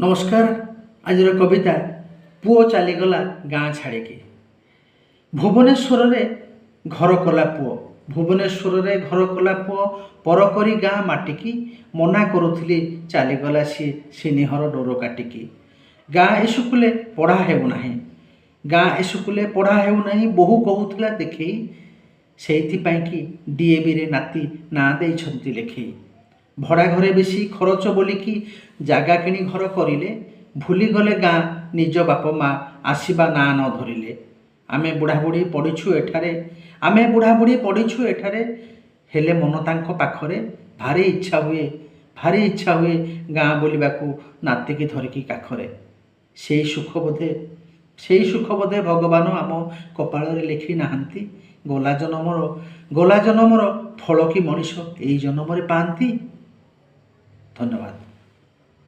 नमस्कार। आज कविता पुओ चलीगला गाँ छाड़िकी। भुवनेश्वर रे घर कला पुओ, भुवनेश्वर रे घर कला पुओ पर करी गाँ माटिकी मना करुथिली चलीगला सी सिनिहर डोर काटिकी। गाँ स्कुले पढ़ा हेउनाही, गाँ स्कुले पढ़ा हेउनाही बोहू कहूथिला देखई, सेइथिपाई कि डीएवी रे नाती ना देइछंती लेखेई। भड़ा घरे बेसी खरच बोलिकी जागा किणी घर करिले, भूलीगले गाँ निज बाप माँ आसवा ना न धरिले। आमे बुढ़ाबुढ़ी पढ़िछु एठारे, आमे बुढ़ाबुढ़ी पढ़िछु एठारे, हेले मन तांको पाखरे भारी इच्छा हुए, भारी इच्छा हुए गाँ बुलिबाकू नातिकी धरिकी काखरे। सेई सुख बोधे भगवान आम कपाଳରେ लेखि नाहांती। गला जन्मर फल कि मनीष एई जन्मरे पाआंती। धन्यवाद।